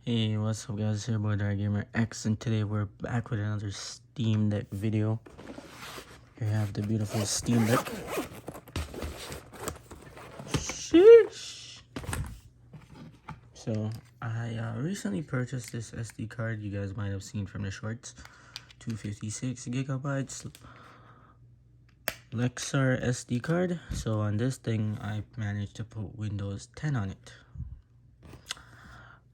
Hey, what's up guys, it's your boy Dark Gamer X, and today we're back with another Steam Deck video. Here I have the beautiful Steam Deck. Sheesh! So, I recently purchased this SD card, you guys might have seen from the shorts. 256 gigabytes Lexar SD card. So on this thing, I managed to put Windows 10 on it.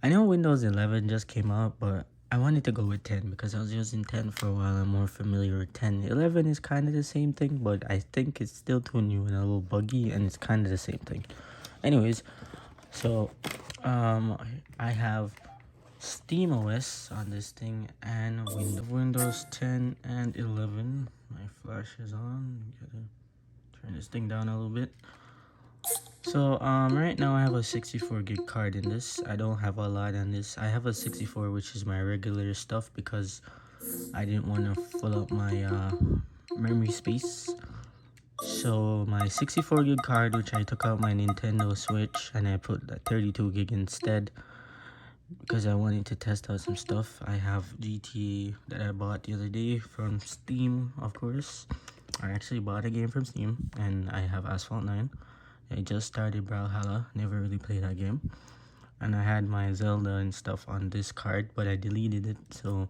I know Windows 11 just came out, but I wanted to go with 10 because I was using 10 for a while. I'm more familiar with 10. 11 is kind of the same thing, but I think it's still too new and a little buggy, and it's kind of the same thing. Anyways, so I have SteamOS on this thing and Windows 10 and 11. My flash is on. Gotta turn this thing down a little bit. So right now I have a 64 gig card in this. I don't have a lot on this. I have a 64, which is my regular stuff, because I didn't want to fill up my memory space. So my 64 gig card, which I took out my Nintendo Switch and I put that 32 gig instead because I wanted to test out some stuff. I have GTA that I bought the other day from Steam, of course. I actually bought a game from Steam, and I have Asphalt 9. I just started Brawlhalla, never really played that game. And I had my Zelda and stuff on this card, but I deleted it, so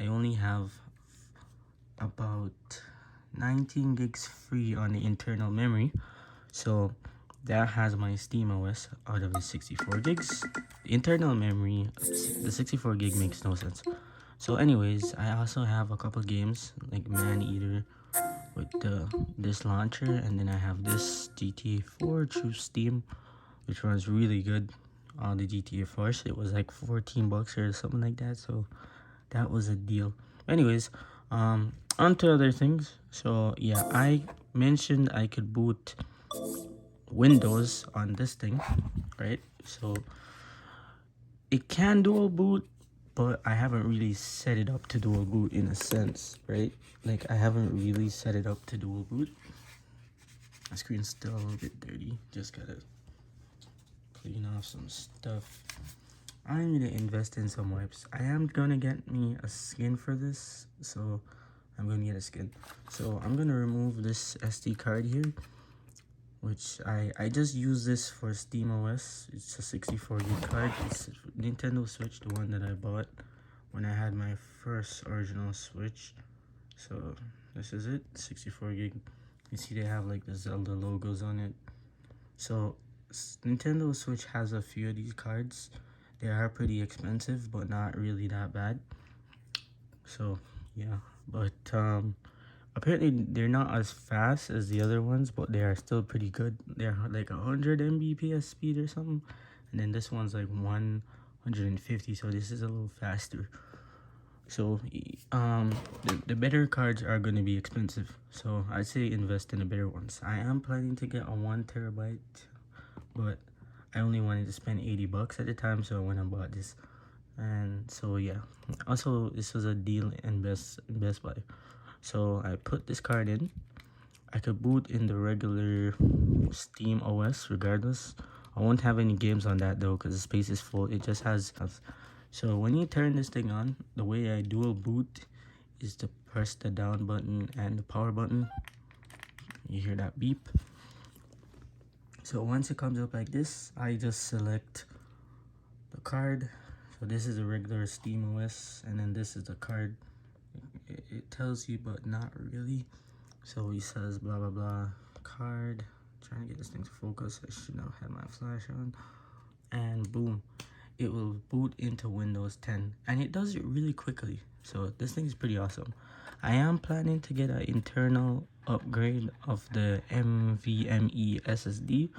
I only have about 19 gigs free on the internal memory. So that has my SteamOS out of the 64 gigs. The internal memory, the 64 gig makes no sense. So anyways, I also have a couple games like Man-Eater with this launcher, and then I have this GTA 4 through Steam, which runs really good. On the GTA 4, it was like 14 bucks or something like that, so that was a deal. Anyways, on to other things. So yeah, I mentioned I could boot Windows on this thing, right? So it can dual boot, but I haven't really set it up to dual boot in a sense, right? Like, I haven't really set it up to dual boot. My screen's still a little bit dirty. Just gotta clean off some stuff. I'm gonna invest in some wipes. I am gonna get me a skin for this, so I'm gonna get a skin. So I'm gonna remove this SD card here, which I just use this for SteamOS. It's a 64 gig card. It's Nintendo Switch, the one that I bought when I had my first original Switch. So this is it, 64 gig. You see they have like the Zelda logos on it. So Nintendo Switch has a few of these cards. They are pretty expensive, but not really that bad. So yeah, but apparently they're not as fast as the other ones, but they are still pretty good. They're like 100 Mbps speed or something, and then this one's like 150, so this is a little faster. So the better cards are going to be expensive, so I'd say invest in the better ones. I am planning to get a 1 terabyte, but I only wanted to spend 80 bucks at the time, so when I bought this. And so yeah, also this was a deal in Best Buy. So I put this card in. I could boot in the regular Steam OS regardless. I won't have any games on that though, because the space is full. It just has. So when you turn this thing on, the way I dual boot is to press the down button and the power button. You hear that beep. So once it comes up like this, I just select the card. So this is a regular SteamOS, and then this is the card. It tells you, but not really. So he says blah blah blah card. Trying to get this thing to focus. I should now have my flash on, and boom, it will boot into Windows 10, and it does it really quickly. So this thing is pretty awesome. I am planning to get an internal upgrade of the NVMe SSD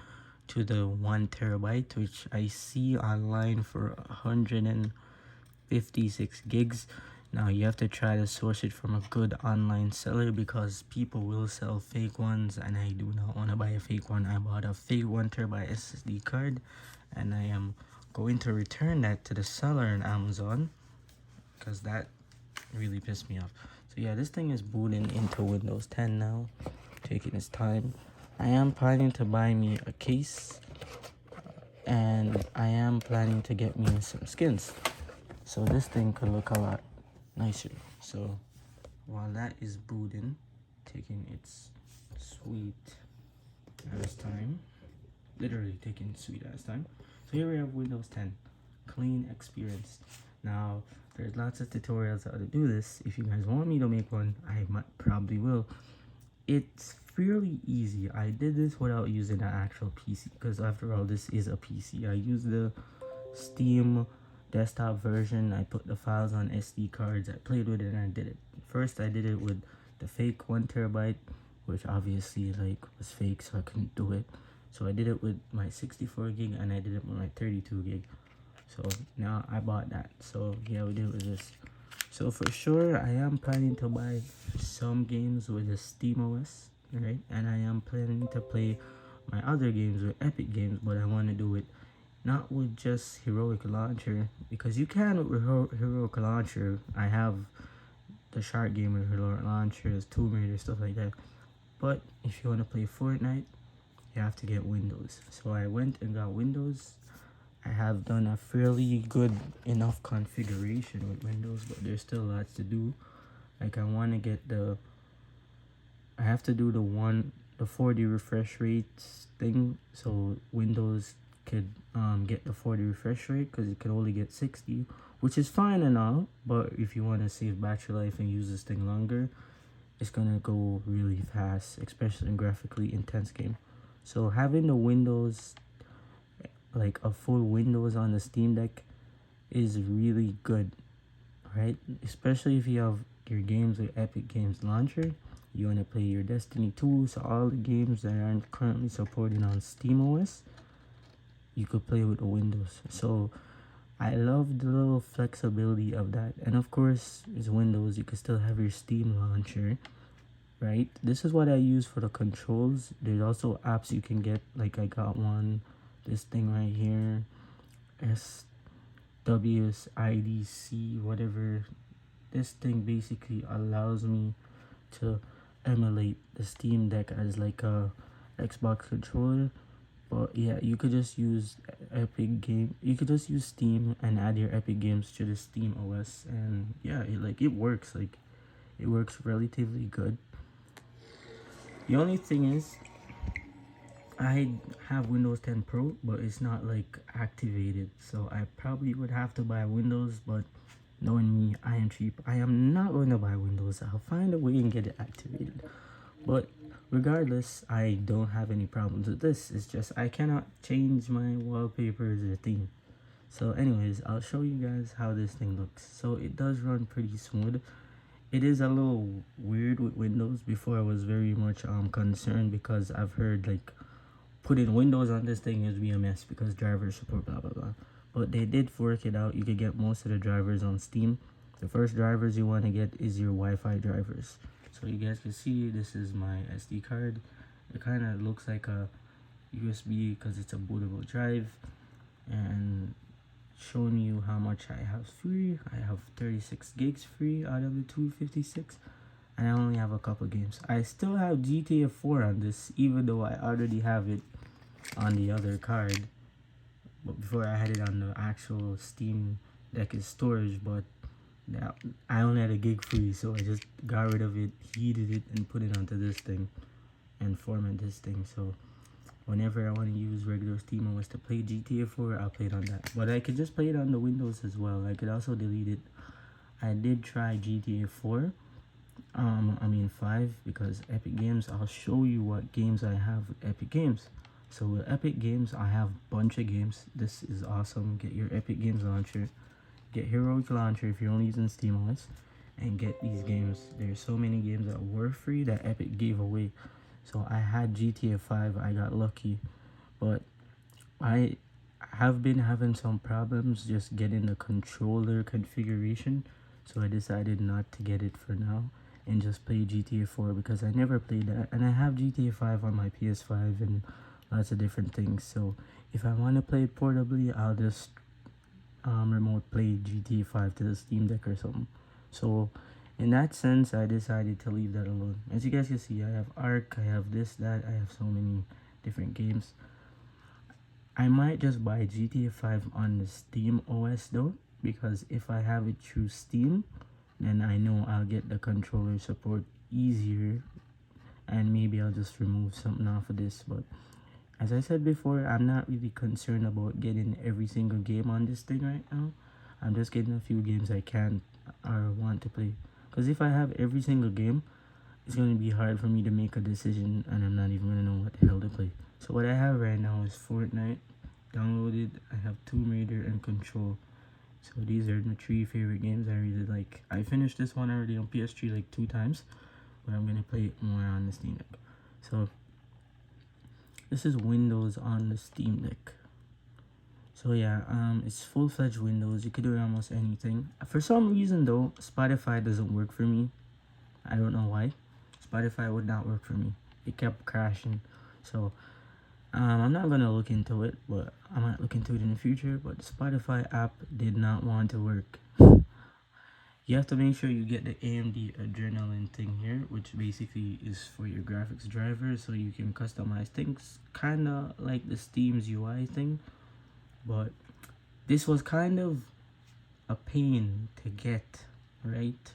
to the 1 terabyte, which I see online for 156 gigs. Now you have to try to source it from a good online seller, because people will sell fake ones, and I do not want to buy a fake one. I bought a fake 1 terabyte SSD card, and I am going to return that to the seller on Amazon, because that really pissed me off. So yeah, this thing is booting into Windows 10 now, taking its time. I am planning to buy me a case and I am planning to get me some skins. So this thing could look a lot nicer. So while that is booting, taking its sweet ass time, literally taking sweet ass time. So here we have Windows 10, clean experience. Now there's lots of tutorials how to do this. If you guys want me to make one, I might probably will. It's fairly easy. I did this without using an actual PC because after all, this is a PC. I used the Steam desktop version. I put the files on SD cards. I played with it and I did it. First, I did it with the fake 1 TB, which obviously like was fake, so I couldn't do it. So I did it with my 64 gig and I did it with my 32 gig. So now I bought that. So yeah, we did it with this. So for sure, I am planning to buy some games with the Steam OS, right? And I am planning to play my other games with Epic Games, but I want to do it not with just Heroic Launcher, because you can with Heroic Launcher. I have the Shark game with Heroic Launcher, Tomb Raider, stuff like that. But if you want to play Fortnite, you have to get Windows. So I went and got Windows. I have done a fairly good enough configuration with Windows, but there's still lots to do. Like I want to get I have to do the 40 refresh rates thing, so Windows could get the 40 refresh rate, because it could only get 60, which is fine and all, but if you want to save battery life and use this thing longer, it's gonna go really fast, especially in graphically intense game. So having the Windows, like a full Windows on the Steam Deck, is really good, right? Especially if you have your games with Epic Games Launcher, you want to play your Destiny 2, so all the games that aren't currently supported on SteamOS, you could play with the Windows. So I love the little flexibility of that. And of course, it's Windows, you can still have your Steam launcher, right? This is what I use for the controls. There's also apps you can get, like I got one, this thing right here, SWSIDC, whatever. This thing basically allows me to emulate the Steam Deck as like a Xbox controller. But yeah, you could just use you could just use Steam and add your Epic Games to the Steam OS, and yeah, it works. Like it works relatively good. The only thing is, I have Windows 10 Pro, but it's not like activated, so I probably would have to buy Windows. But knowing me, I am cheap. I am not going to buy Windows. I'll find a way and get it activated. But regardless, I don't have any problems with this. It's just I cannot change my wallpapers or theme. So anyways, I'll show you guys how this thing looks. So it does run pretty smooth. It is a little weird with Windows. Before I was very much concerned, because I've heard like putting Windows on this thing is be a mess because drivers support blah blah blah. But they did work it out. You could get most of the drivers on Steam. The first drivers you want to get is your Wi-Fi drivers. So you guys can see this is my SD card. It kind of looks like a USB because it's a bootable drive, and showing you how much I have free. I have 36 gigs free out of the 256, and I only have a couple games. I still have GTA 4 on this, even though I already have it on the other card. But before I had it on the actual Steam Deck as storage, but now I only had a gig free, so I just got rid of it, heated it, and put it onto this thing and format this thing. So whenever I want to use regular SteamOS to play GTA 4, I'll play it on that. But I could just play it on the Windows as well. I could also delete it. I did try GTA 4. I mean 5, because Epic Games. I'll show you what games I have with Epic Games. So with Epic Games, I have a bunch of games. This is awesome. Get your Epic Games launcher. Get Heroic Launcher if you're only using SteamOS, and get these games. There's so many games that were free that Epic gave away. So I had GTA 5, I got lucky, but I have been having some problems just getting the controller configuration, so I decided not to get it for now and just play GTA 4, because I never played that, and I have GTA 5 on my PS5 and lots of different things. So if I want to play it portably, I'll just remote play GTA 5 to the Steam Deck or something. So in that sense, I decided to leave that alone. As you guys can see, I have Ark, I have this, that, I have so many different games. I might just buy GTA 5 on the Steam OS though, because if I have it through Steam, then I know I'll get the controller support easier, and maybe I'll just remove something off of this. But as I said before, I'm not really concerned about getting every single game on this thing right now. I'm just getting a few games I can or want to play. Because if I have every single game, it's going to be hard for me to make a decision, and I'm not even going to know what the hell to play. So what I have right now is Fortnite downloaded. I have Tomb Raider and Control. So these are my three favorite games I really like. I finished this one already on PS3 like 2 times, but I'm going to play it more on the Steam Deck. So this is Windows on the Steam Deck. So yeah, it's full-fledged Windows. You could do almost anything. For some reason though, Spotify doesn't work for me. I don't know why. Spotify would not work for me. It kept crashing. So I'm not gonna look into it, but I might look into it in the future. But the Spotify app did not want to work. You have to make sure you get the AMD Adrenalin thing here, which basically is for your graphics driver, so you can customize things, kind of like the Steam's UI thing. But this was kind of a pain to get, right?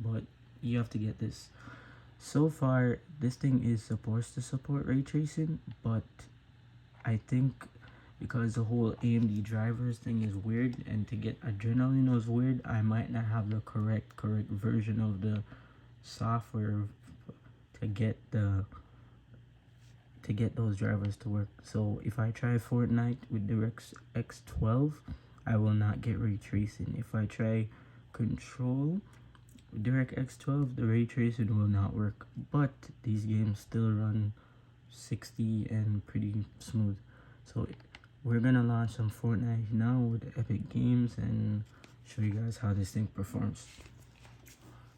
But you have to get this. So far, this thing is supposed to support ray tracing, but I think because the whole AMD drivers thing is weird, and to get Adrenaline was weird, I might not have the correct version of the software to get those drivers to work. So if I try Fortnite with DirectX 12, I will not get ray tracing. If I try Control with DirectX 12, the ray tracing will not work. But these games still run 60 and pretty smooth. So we're gonna launch some Fortnite now with Epic Games and show you guys how this thing performs.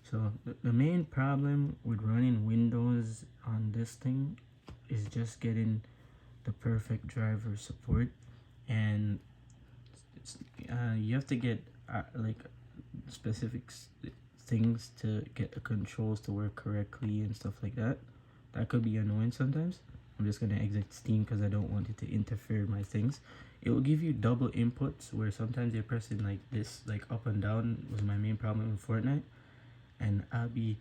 So the main problem with running Windows on this thing is just getting the perfect driver support, and you have to get like specific things to get the controls to work correctly and stuff like that. That could be annoying sometimes. I'm just gonna exit Steam because I don't want it to interfere with my things. It will give you double inputs where sometimes you're pressing like this, like up and down was my main problem with Fortnite, and I'll be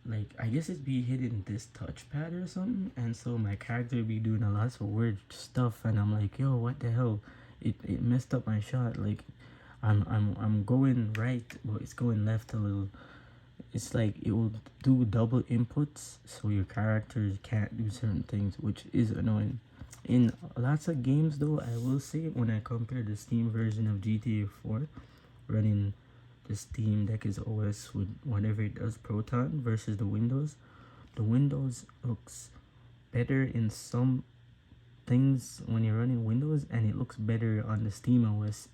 like, I guess it'd be hitting this touchpad or something, and so my character be doing a lot of weird stuff, and I'm like, yo, what the hell? It messed up my shot. Like I'm going right, but it's going left a little. It's like it will do double inputs, so your characters can't do certain things, which is annoying. In lots of games though, I will say, when I compare the Steam version of GTA 4 running the Steam Deck is OS with whatever it does, Proton, versus the Windows looks better in some things when you're running Windows, and it looks better on the Steam OS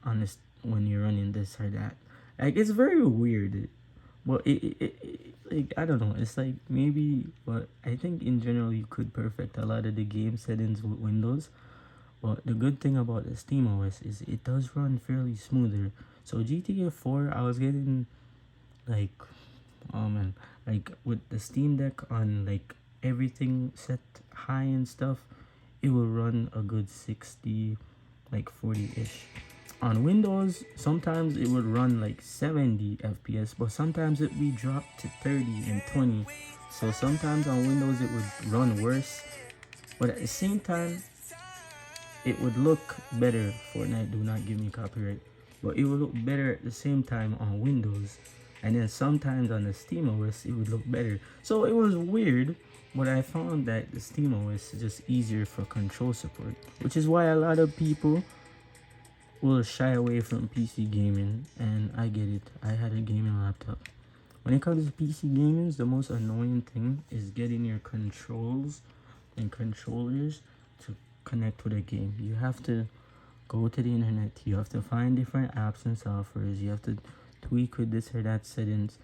on this when you're running this or that. Like, it's very weird. Well, like, I don't know, it's like maybe, but I think in general you could perfect a lot of the game settings with Windows. But the good thing about the Steam OS is it does run fairly smoother. So GTA 4, I was getting like, oh man, like with the Steam Deck on like everything set high and stuff, it will run a good 60, like 40-ish. On Windows, sometimes it would run like 70 FPS, but sometimes it would be dropped to 30 and 20. So sometimes on Windows it would run worse, but at the same time, it would look better. Fortnite, do not give me copyright. But it would look better at the same time on Windows, and then sometimes on the Steam OS it would look better. So it was weird, but I found that the Steam OS is just easier for control support, which is why a lot of people will shy away from PC gaming, and I get it. I had a gaming laptop. When it comes to PC gaming, the most annoying thing is getting your controls and controllers to connect with a game. You have to go to the internet, you have to find different apps and softwares, you have to tweak with this or that settings,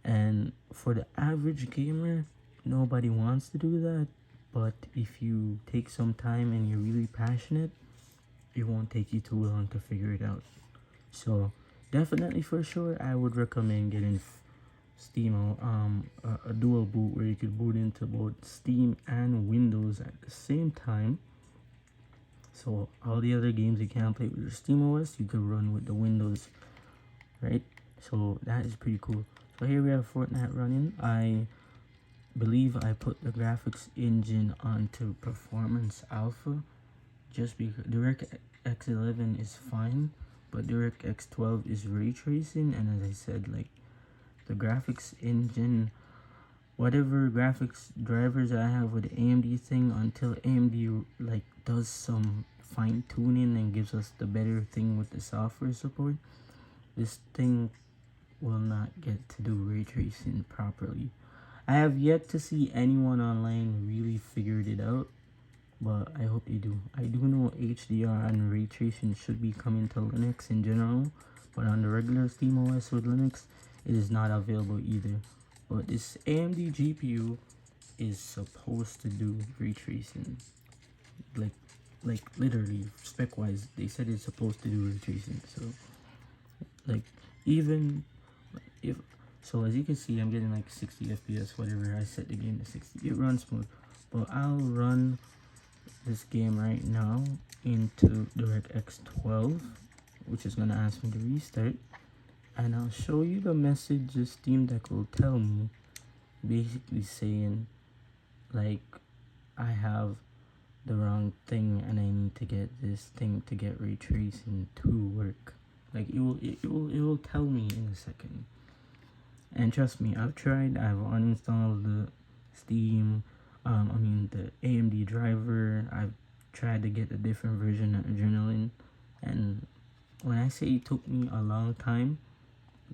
and for the average gamer, nobody wants to do that. But if you take some time and you're really passionate, it won't take you too long to figure it out. So definitely, for sure, I would recommend getting Steam, a dual boot where you could boot into both Steam and Windows at the same time. So all the other games you can't play with your SteamOS, you can run with the Windows, right? So that is pretty cool. So here we have Fortnite running. I believe I put the graphics engine onto performance alpha just because DirectX 11 is fine, but DirectX 12 is ray tracing, and as I said, like the graphics engine, whatever graphics drivers I have with the AMD thing, until AMD like does some fine tuning and gives us the better thing with the software support, this thing will not get to do ray tracing properly. I have yet to see anyone online really figured it out, but I hope they do. I do know HDR and ray tracing should be coming to Linux in general, but on the regular SteamOS with Linux, it is not available either. But this AMD GPU is supposed to do ray tracing, like, like literally spec wise, they said it's supposed to do ray tracing. So, like, even if so, as you can see, I'm getting like 60 FPS, whatever I set the game to 60. It runs smooth, but I'll run this game right now into DirectX 12, which is gonna ask me to restart, and I'll show you the message the Steam Deck will tell me, basically saying like I have the wrong thing and I need to get this thing to get ray tracing to work. Like it will tell me in a second. And trust me, I've uninstalled the Steam, the AMD driver. I've tried to get a different version of Adrenaline, and when I say it took me a long time,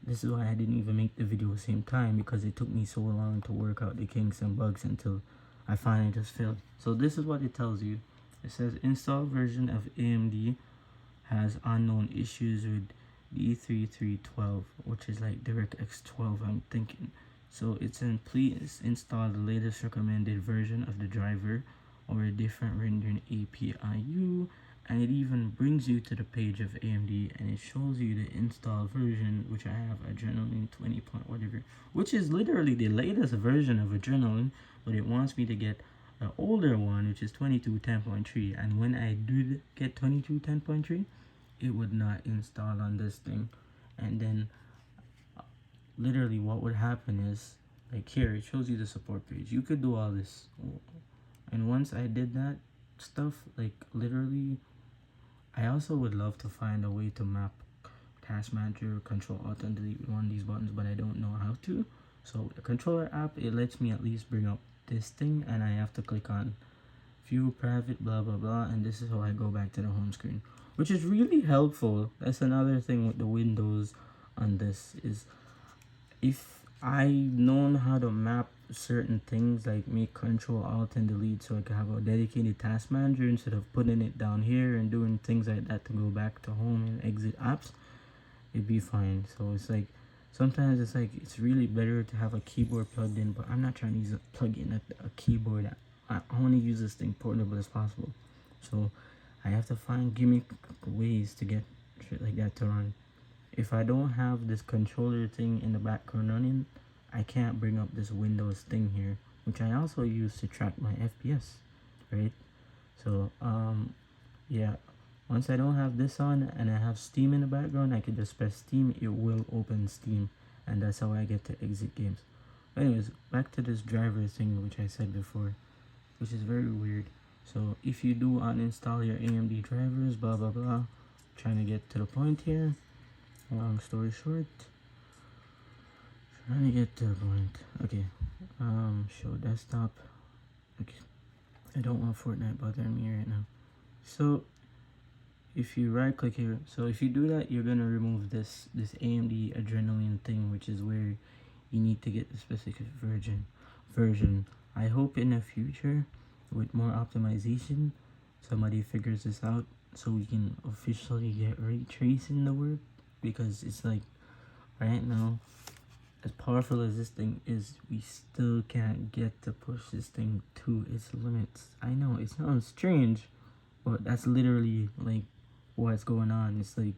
this is why I didn't even make the video at the same time, because it took me so long to work out the kinks and bugs until I finally just failed. So this is what it tells you. It says install version of AMD has unknown issues with D3312, which is like DirectX 12, I'm thinking. So it's in please install the latest recommended version of the driver or a different rendering APIU, and it even brings you to the page of AMD and it shows you the install version, which I have Adrenaline 20 point whatever, which is literally the latest version of Adrenaline, but it wants me to get the older one, which is 2210.3, and when I do get 2210.3, it would not install on this thing. And then literally what would happen is, like, here it shows you the support page. You could do all this, and once I did that stuff, like literally, I also would love to find a way to map task manager, control alt and delete with one of these buttons, but I don't know how to. So the controller app, it lets me at least bring up this thing, and I have to click on view private blah blah blah, and this is how I go back to the home screen, which is really helpful. That's another thing with the Windows on this, is if I known how to map certain things, like make control alt and delete, so I can have a dedicated task manager instead of putting it down here and doing things like that to go back to home and exit apps, it'd be fine. So it's like sometimes it's like it's really better to have a keyboard plugged in, but I'm not trying to use a plug in a keyboard. I want to use this thing portable as possible, so I have to find gimmick ways to get shit like that to run. If I don't have this controller thing in the background running, I can't bring up this Windows thing here, which I also use to track my FPS, right? So yeah, once I don't have this on and I have Steam in the background, I can just press Steam, it will open Steam, and that's how I get to exit games. Anyways, back to this driver thing which I said before, which is very weird. So if you do uninstall your AMD drivers, blah blah blah, trying to get to the point here, long story short, trying to get to the point. Okay, show desktop. Okay, I don't want Fortnite bothering me right now. So if you right click here, so if you do that, you're gonna remove this AMD Adrenaline thing, which is where you need to get the specific version. I hope in the future, with more optimization, somebody figures this out so we can officially get ray tracing to work, because it's like right now, as powerful as this thing is, we still can't get to push this thing to its limits. I know it sounds strange, but that's literally like what's going on. It's like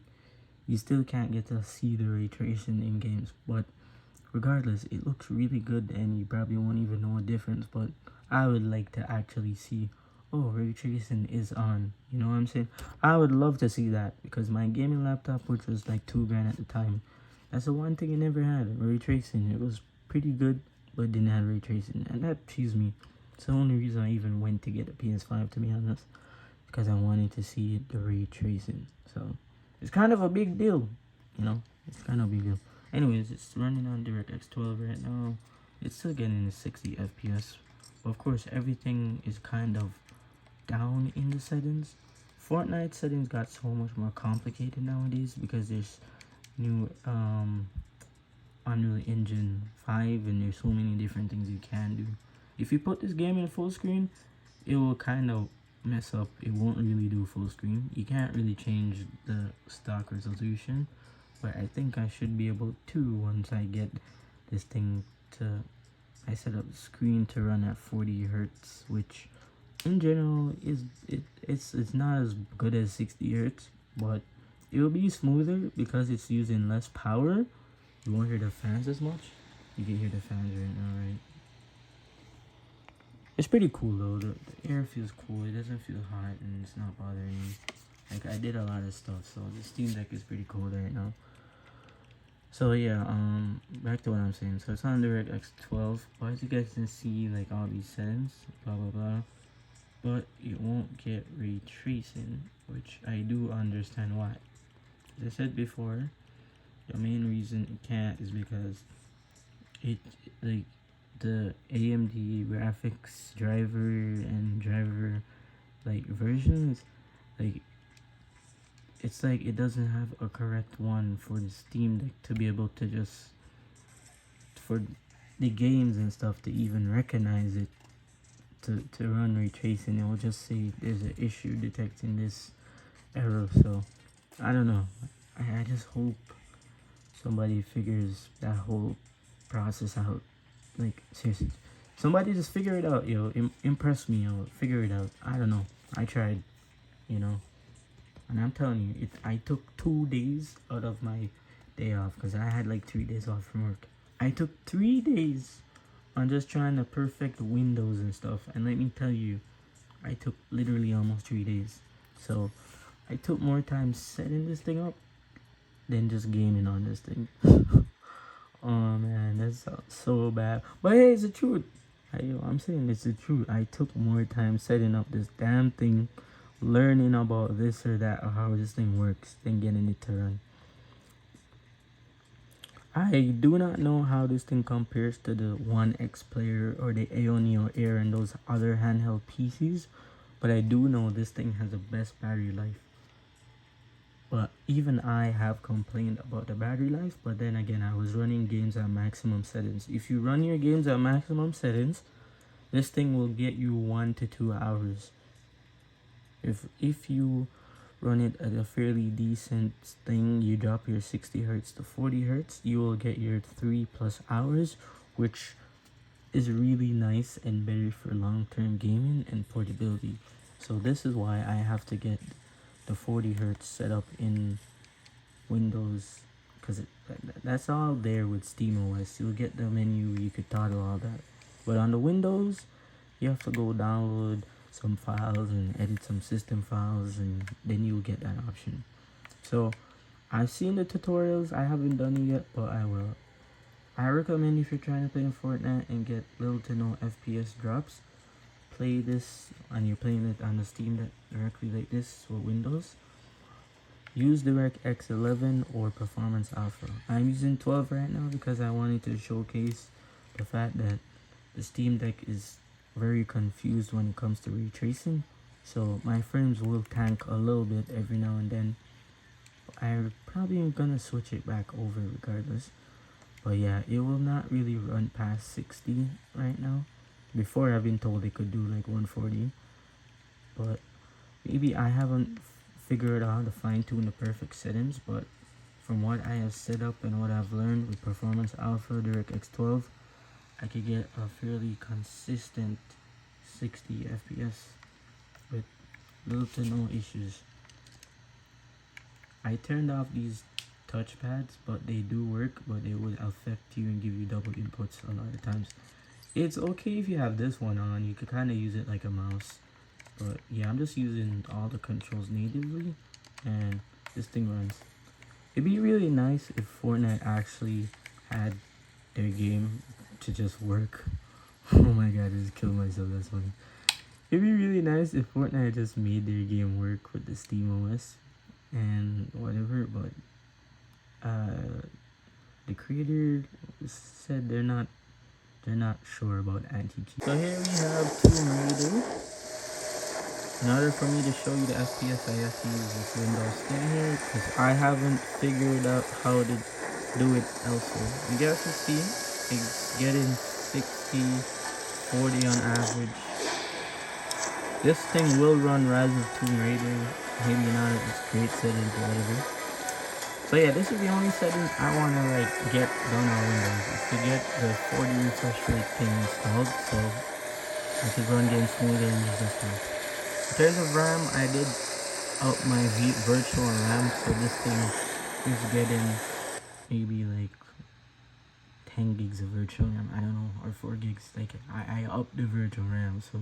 you still can't get to see the ray tracing in games, but regardless, it looks really good and you probably won't even know a difference. But I would like to actually see, oh, ray tracing is on. You know what I'm saying? I would love to see that because my gaming laptop, which was like 2 grand at the time, that's the one thing it never had, ray tracing. It was pretty good, but didn't have ray tracing, and that cheesed me. It's the only reason I even went to get a PS5, to be honest, because I wanted to see the ray tracing. So it's kind of a big deal, you know. It's kind of a big deal. Anyways, it's running on DirectX 12 right now. It's still getting the 60 FPS. Of course, everything is kind of down in the settings. Fortnite settings got so much more complicated nowadays because there's new Unreal Engine 5 and there's so many different things you can do. If you put this game in full screen, it will kind of mess up. It won't really do full screen. You can't really change the stock resolution, but I think I should be able to once I get this thing to, I set up the screen to run at 40 hertz, which in general is it's not as good as 60 hertz, but it will be smoother because it's using less power. You won't hear the fans as much. You can hear the fans right now, right? It's pretty cool though. The air feels cool. It doesn't feel hot and it's not bothering me. Like I did a lot of stuff, so the Steam Deck is pretty cool right now. So yeah, back to what I'm saying. So it's on DirectX 12. But as you guys can see, like all these settings, blah blah blah. But it won't get ray tracing, which I do understand why. As I said before, the main reason it can't is because it like the AMD graphics driver and driver like versions, like it's like it doesn't have a correct one for the Steam Deck to be able to just for the games and stuff to even recognize it to run ray tracing. It will just say there's an issue detecting this error. So I don't know. I just hope somebody figures that whole process out. Like seriously, somebody just figure it out, yo. Impress me, yo. Figure it out. I don't know. I tried, you know, and I'm telling you, I took 2 days out of my day off because I had like 3 days off from work. I took 3 days on just trying to perfect Windows and stuff, and let me tell you, I took literally almost 3 days. So I took more time setting this thing up than just gaming on this thing. Oh man, that sounds so bad. But hey, it's the truth. I'm saying it's the truth. I took more time setting up this damn thing, learning about this or that or how this thing works, than getting it to run. I do not know how this thing compares to the One X Player or the Aeoneo Air and those other handheld PCs, but I do know this thing has the best battery life. But even I have complained about the battery life, but then again, I was running games at maximum settings. If you run your games at maximum settings, this thing will get you 1 to 2 hours. If you run it at a fairly decent thing, you drop your 60 hertz to 40 hertz, you will get your 3+ hours, which is really nice and better for long-term gaming and portability. So this is why I have to get the 40 hertz set up in Windows, because that's all there with SteamOS. You'll get the menu, you could toggle all that, but on the Windows you have to go download some files and edit some system files, and then you'll get that option. So I've seen the tutorials. I haven't done it yet, but I will. I recommend if you're trying to play in Fortnite and get little to no FPS drops, play this and you're playing it on the Steam Deck directly like this with Windows. Use DirectX 11 or Performance Alpha. I'm using 12 right now because I wanted to showcase the fact that the Steam Deck is very confused when it comes to ray tracing. So my frames will tank a little bit every now and then. I'm probably gonna switch it back over regardless. But yeah, it will not really run past 60 right now. Before I've been told it could do like 140. But maybe I haven't figured out how to fine tune the perfect settings, but from what I have set up and what I've learned with Performance Alpha DirectX 12, I could get a fairly consistent 60 FPS with little to no issues. I turned off these touchpads, but they do work, but they will affect you and give you double inputs a lot of times. It's okay if you have this one on. You could kind of use it like a mouse. But yeah, I'm just using all the controls natively, and this thing runs. It'd be really nice if Fortnite actually had their game to just work. Oh my god, I just killed myself, that's funny. It'd be really nice if Fortnite just made their game work with the SteamOS and whatever, but the creator said they're not sure about anti-cheat. So here we have Tomb Raider. In order for me to show you the FPS, I have to use this Windows skin here because I haven't figured out how to do it elsewhere. You guys can see it's getting 60, 40 on average. This thing will run Rise of Tomb Raider, maybe not at its great settings or whatever. So yeah, this is the only setting I wanna like get done on Windows is to get the 40 refresh rate thing installed so I could run games smoother and use this thing. In terms of RAM, I did up my virtual RAM, so this thing is getting maybe like 10 gigs of virtual RAM, I don't know, or 4 gigs. Like I upped the virtual RAM, so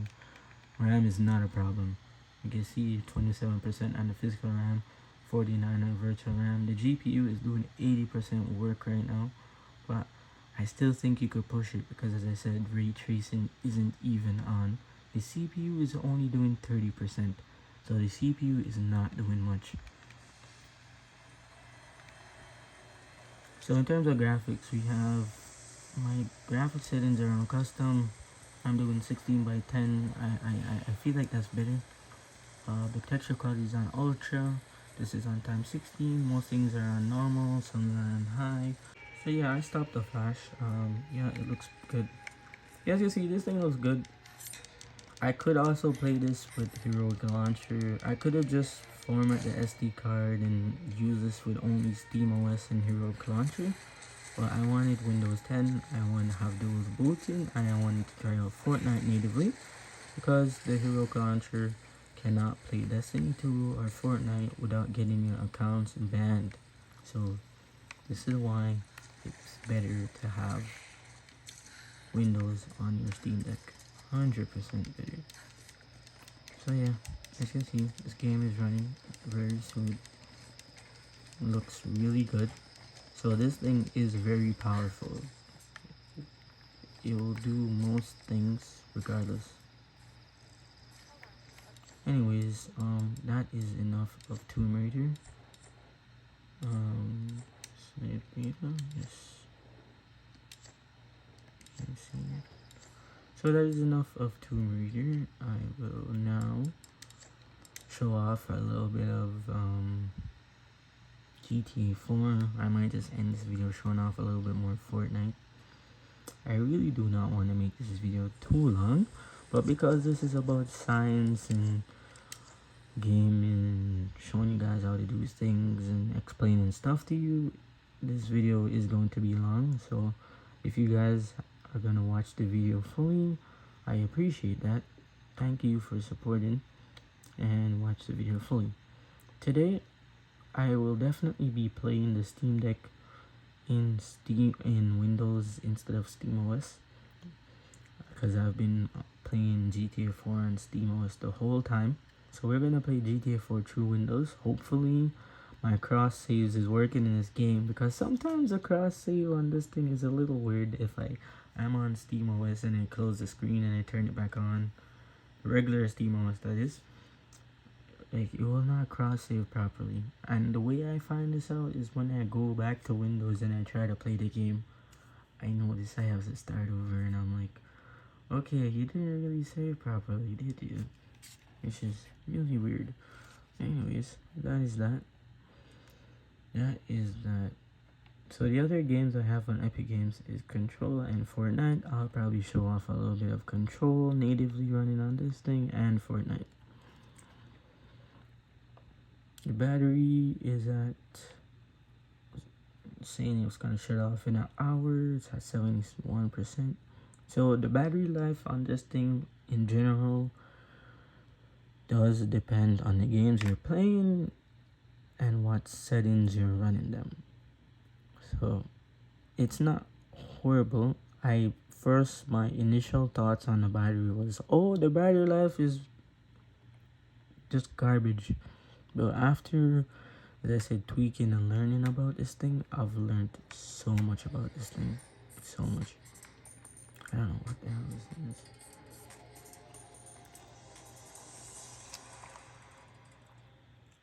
RAM is not a problem. You can see 27% on the physical RAM, 49 on virtual RAM. The GPU is doing 80% work right now, but I still think you could push it because, as I said, ray tracing isn't even on. The CPU is only doing 30%, so the CPU is not doing much. So in terms of graphics, we have my graphic settings are on custom. I'm doing 16 by 10. I feel like that's better. The texture quality is on ultra. This is on times 16. Most things are on normal, some are on high. So yeah, I stopped the flash. Yeah, it looks good. As you see, this thing looks good. I could also play this with Heroic Launcher. I could have just formatted the SD card and use this with only SteamOS and Heroic Launcher. But I wanted Windows 10, I wanted to have dual booting, and I wanted to try out Fortnite natively because the Heroic Launcher cannot play Destiny 2 or Fortnite without getting your accounts banned. So this is why it's better to have Windows on your Steam Deck. 100% better. So yeah, as you can see, this game is running very smooth. Looks really good. So this thing is very powerful. It will do most things regardless. Anyways, that is enough of Tomb Raider. Save data, yes. Let's see. So that is enough of Tomb Raider. I will now show off a little bit of GTA 4. I might just end this video showing off a little bit more Fortnite. I really do not want to make this video too long, but because this is about science and gaming, showing you guys how to do things and explaining stuff to you, this video is going to be long. So if you guys are gonna watch the video fully, I appreciate that. Thank you for supporting and watch the video fully. Today I will definitely be playing the Steam Deck in Windows instead of SteamOS because I've been playing GTA 4 on SteamOS the whole time. So we're gonna play GTA 4 through Windows. Hopefully my cross saves is working in this game because sometimes the cross save on this thing is a little weird. If I'm on SteamOS and I close the screen and I turn it back on, regular SteamOS that is, like it will not cross save properly. And the way I find this out is when I go back to Windows and I try to play the game. I notice I have to start over and I'm like, okay, you didn't really save properly, did you? Which is really weird. Anyways, that is that. So the other games I have on Epic Games is Control and Fortnite. I'll probably show off a little bit of Control natively running on this thing and Fortnite. The battery is at, saying it was gonna shut off in an hour. It's at 71%. So the battery life on this thing in general does depend on the games you're playing and what settings you're running them. So it's not horrible. My initial thoughts on the battery was, oh, the battery life is just garbage. But after, as I said, tweaking and learning about this thing, I've learned so much about this thing. So much. I don't know what the hell this thing is.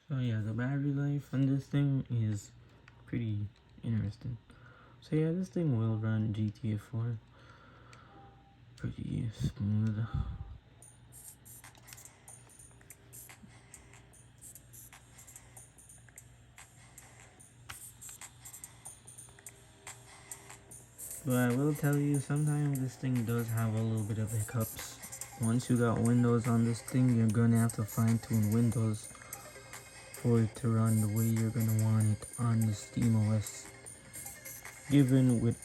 So yeah, the battery life on this thing is pretty interesting. So yeah, this thing will run GTA 4 pretty smooth. But I will tell you, sometimes this thing does have a little bit of hiccups. Once you got Windows on this thing, you're gonna have to fine tune Windows for it to run the way you're gonna want it on the SteamOS, given with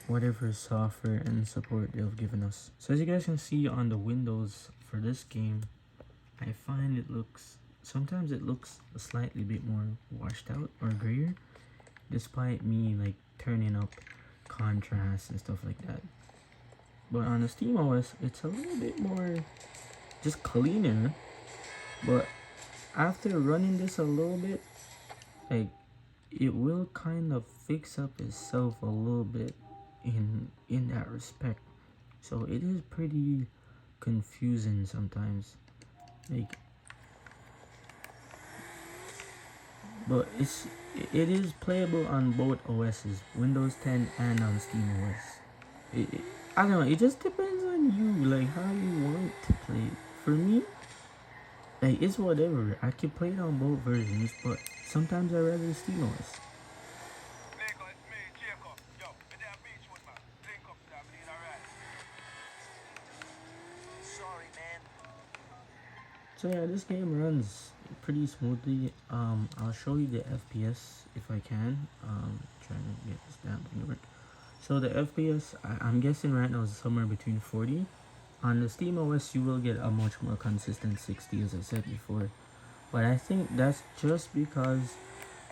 whatever software and support they've given us. So as you guys can see on the Windows for this game, I find sometimes it looks a slightly bit more washed out or grayer, despite me like turning up contrast and stuff like that. But on the SteamOS, it's a little bit more just cleaner. But after running this a little bit, like, it will kind of fix up itself a little bit in that respect. So it is pretty confusing sometimes. Like, but it is playable on both OSs, Windows 10 and on SteamOS. I don't know, it just depends on you, like how you want to play it. For me, like, it's whatever. I can play it on both versions, but sometimes I rather SteamOS. So yeah, this game runs pretty smoothly. I'll show you the FPS if I can. Trying to get this down to work. So the FPS, I'm guessing right now is somewhere between 40. On the SteamOS, you will get a much more consistent 60, as I said before. But I think that's just because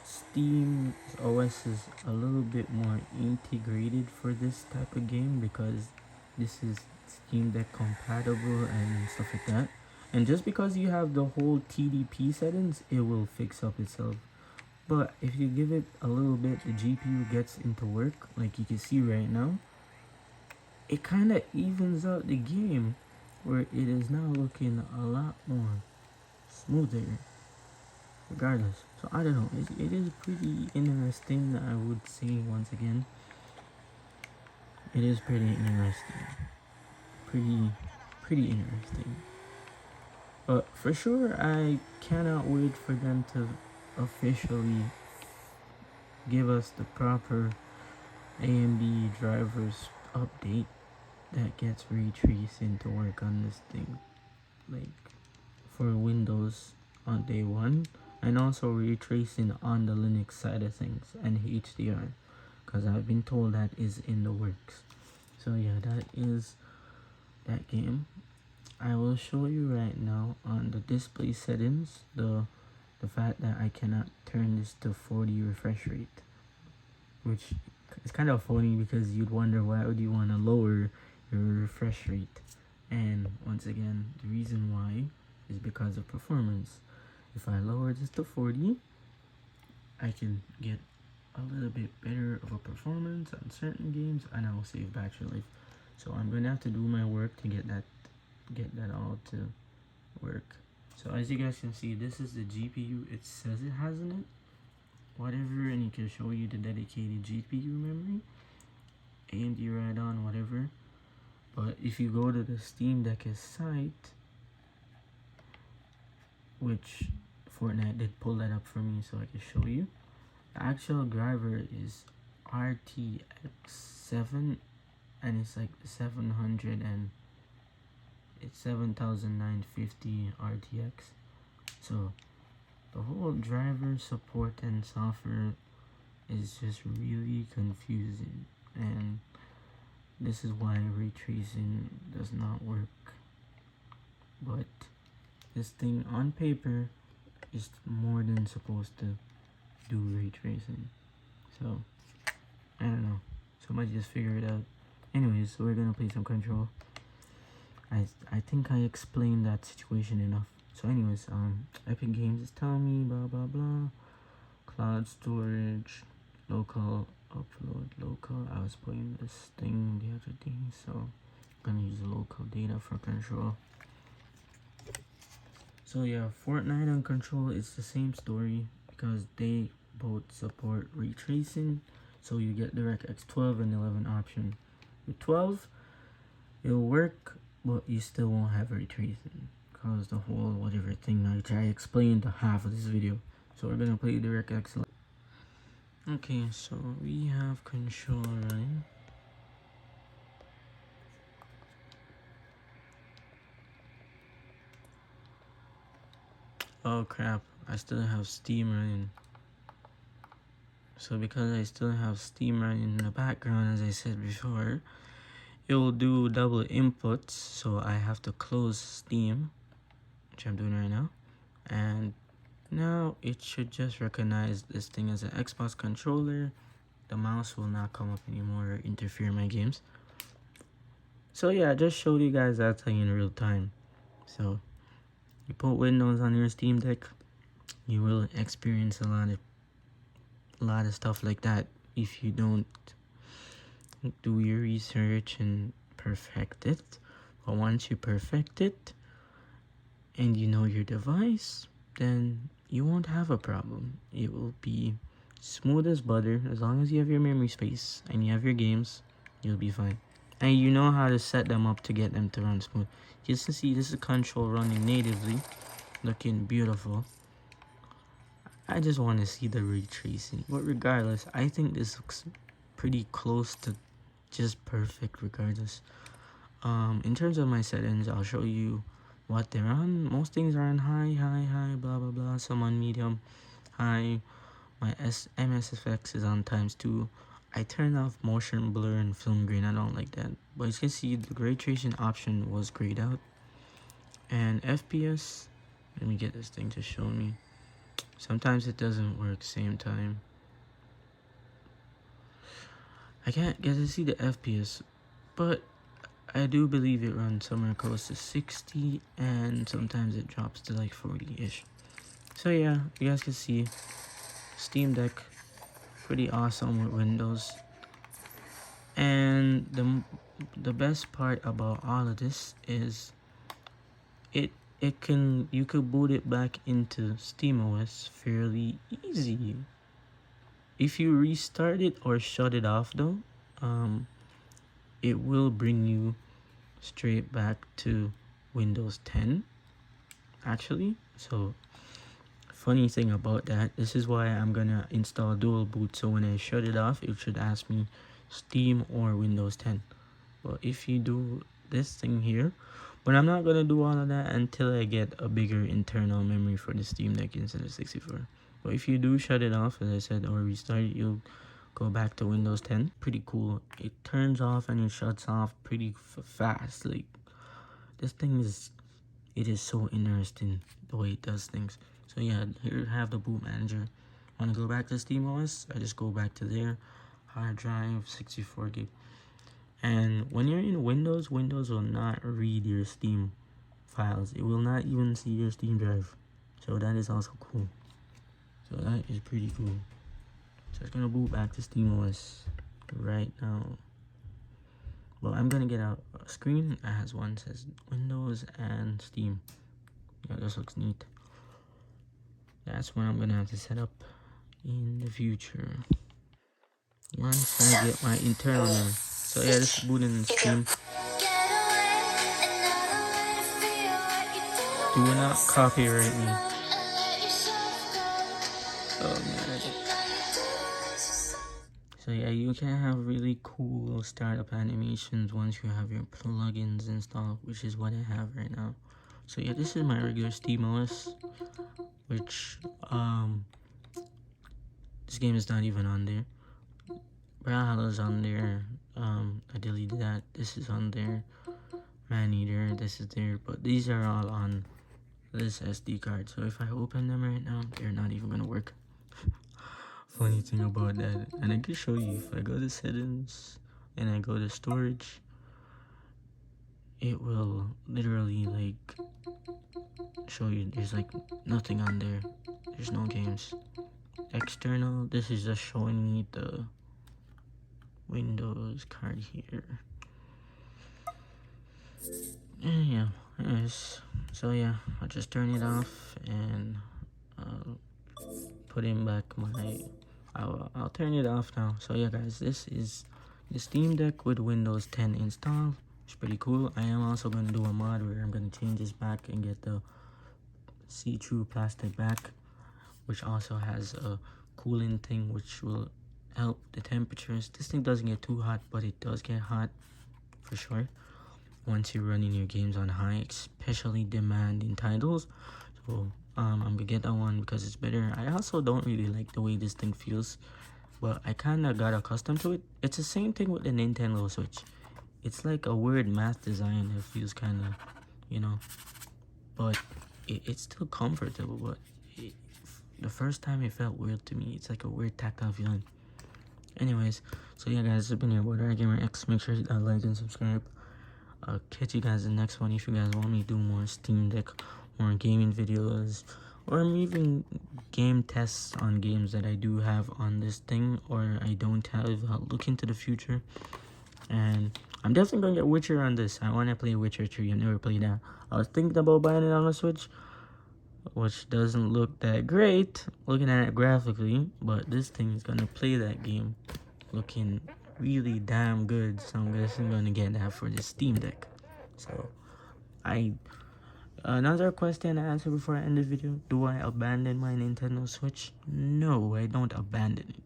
Steam OS is a little bit more integrated for this type of game, because this is Steam Deck compatible and stuff like that. And just because you have the whole TDP settings, it will fix up itself. But if you give it a little bit, the GPU gets into work, like you can see right now, it kind of evens out the game, where it is now looking a lot more smoother regardless. So I don't know, it is pretty interesting. I would say, once again, it is pretty interesting, pretty interesting. But for sure, I cannot wait for them to officially give us the proper AMD drivers update that gets ray tracing to work on this thing, like for Windows on day one, and also ray tracing on the Linux side of things and HDR, because I've been told that is in the works. So yeah, that is that game. I will show you right now on the display settings the fact that I cannot turn this to 40 refresh rate, which is kind of funny because you'd wonder why would you want to lower your refresh rate. And once again, the reason why is because of performance. If I lower this to 40, I can get a little bit better of a performance on certain games, and I will save battery life. So I'm gonna have to do my work to get that all to work. So as you guys can see, this is the GPU it says it has in it, whatever, and it can show you the dedicated GPU memory, AMD Radeon, whatever. But if you go to the Steam Deck site, which Fortnite did pull that up for me so I can show you, the actual driver is RTX 7, and it's like 700, and it's 7950 RTX. So the whole driver support and software is just really confusing, and this is why ray tracing does not work. But this thing on paper is more than supposed to do ray tracing. So I don't know, somebody just figure it out. Anyways, so we're gonna play some Control. I think I explained that situation enough. So anyways, Epic Games is telling me blah blah blah. Cloud storage, local upload, local. I was playing this thing the other day, so I'm gonna use local data for control. So yeah, Fortnite and Control is the same story because they both support ray tracing. So you get DirectX 12 and 11 option. With 12, it'll work, but you still won't have ray tracing because the whole whatever thing which I explained the half of this video. So we're gonna play DirectX. Okay, so we have Control running. Oh crap, I still have Steam running. So because I still have Steam running in the background, as I said before, it will do double inputs, so I have to close Steam, which I'm doing right now, and now it should just recognize this thing as an Xbox controller. The mouse will not come up anymore or interfere in my games. So yeah, I just showed you guys that thing in real time. So you put Windows on your Steam Deck, you will experience a lot of stuff like that if you don't do your research and perfect it. But once you perfect it and you know your device, then you won't have a problem. It will be smooth as butter. As long as you have your memory space and you have your games, you'll be fine. And you know how to set them up to get them to run smooth. Just to see, this is Control running natively, looking beautiful. I just want to see the ray tracing, but regardless, I think this looks pretty close to just perfect regardless. In terms of my settings, I'll show you what they're on. Most things are on high, blah blah blah. Some on medium, high. My MSFX is on ×2. I turned off motion blur and film grain. I don't like that, but as you can see, the ray tracing option was grayed out. And FPS, let me get this thing to show me. Sometimes it doesn't work same time. I can't get to see the FPS, but I do believe it runs somewhere close to 60, and sometimes it drops to like 40-ish. So yeah, you guys can see Steam Deck, pretty awesome with Windows. And the best part about all of this is you could boot it back into SteamOS fairly easy. If you restart it or shut it off though, it will bring you straight back to Windows 10 actually. So funny thing about that, this is why I'm gonna install dual boot, so when I shut it off it should ask me Steam or Windows 10. But if you do this thing here, but I'm not gonna do all of that until I get a bigger internal memory for the Steam Deck instead of 64. But if you do shut it off, as I said, or restart it, you'll go back to Windows 10. Pretty cool. It turns off and it shuts off pretty fast. Like, this thing is, it is so interesting the way it does things. So yeah, here I have the boot manager. Want to go back to SteamOS? I just go back to there. Hard drive, 64 gig. And when you're in Windows, Windows will not read your Steam files. It will not even see your Steam drive. So that is also cool. So that is pretty cool. So it's gonna boot back to SteamOS right now. Well, I'm gonna get a screen that has one says Windows and Steam. Yeah, this looks neat. That's what I'm gonna have to set up in the future once I get my internal memory. So yeah, this is booting in Steam. Do not copyright me. Oh man. So yeah, you can have really cool startup animations once you have your plugins installed, which is what I have right now. So yeah, this is my regular SteamOS, which this game is not even on there. Brawlhalla's on there. I deleted that. This is on there. Maneater, this is there, but these are all on this SD card. So if I open them right now, they're not even gonna work. Funny thing about that, and I can show you, if I go to settings and I go to storage, it will literally like show you there's like nothing on there. There's no games. External, this is just showing me the Windows card here. And yeah, yes. So yeah, I'll just turn it off and put in back my I'll turn it off now. So yeah guys, this is the Steam Deck with Windows 10 installed. It's pretty cool. I am also going to do a mod where I'm going to change this back and get the see-through plastic back, which also has a cooling thing which will help the temperatures. This thing doesn't get too hot, but it does get hot for sure once you're running your games on high, especially demanding titles. So I'm gonna get that one because it's better. I also don't really like the way this thing feels, but I kind of got accustomed to it. It's the same thing with the Nintendo Switch. It's like a weird math design that feels kind of, you know, but it's still comfortable. But the first time it felt weird to me. It's like a weird tactile feeling. Anyways, so yeah guys, this has been your boy Gamer X. Make sure you like and subscribe. I'll catch you guys in the next one. If you guys want me to do more Steam Deck, more gaming videos, or even game tests on games that I do have on this thing or I don't have, I'll look into the future. And I'm definitely gonna get Witcher on this. I want to play Witcher 3. I've never played that. I was thinking about buying it on the Switch, which doesn't look that great looking at it graphically, but this thing is gonna play that game looking really damn good. So I'm guessing gonna get that for the Steam Deck. So another question to answer before I end the video: do I abandon my Nintendo Switch? No, I don't abandon it,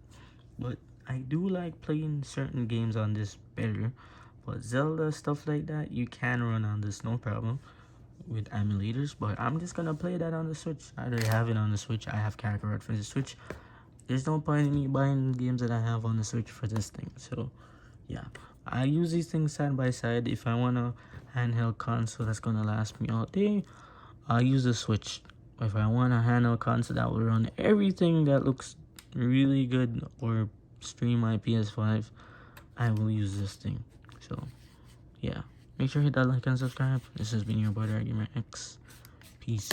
but I do like playing certain games on this better. But Zelda, stuff like that, you can run on this no problem with emulators. But I'm just gonna play that on the Switch. I already have it on the Switch. I have Kakarot for the Switch. There's no point in me buying games that I have on the Switch for this thing. So yeah, I use these things side by side. If I want a handheld console that's gonna last me all day, I'll use the Switch. If I want a handheld console that will run everything that looks really good or stream my PS5, I will use this thing. So yeah, make sure to hit that like and subscribe. This has been your boy Gamer X. Peace.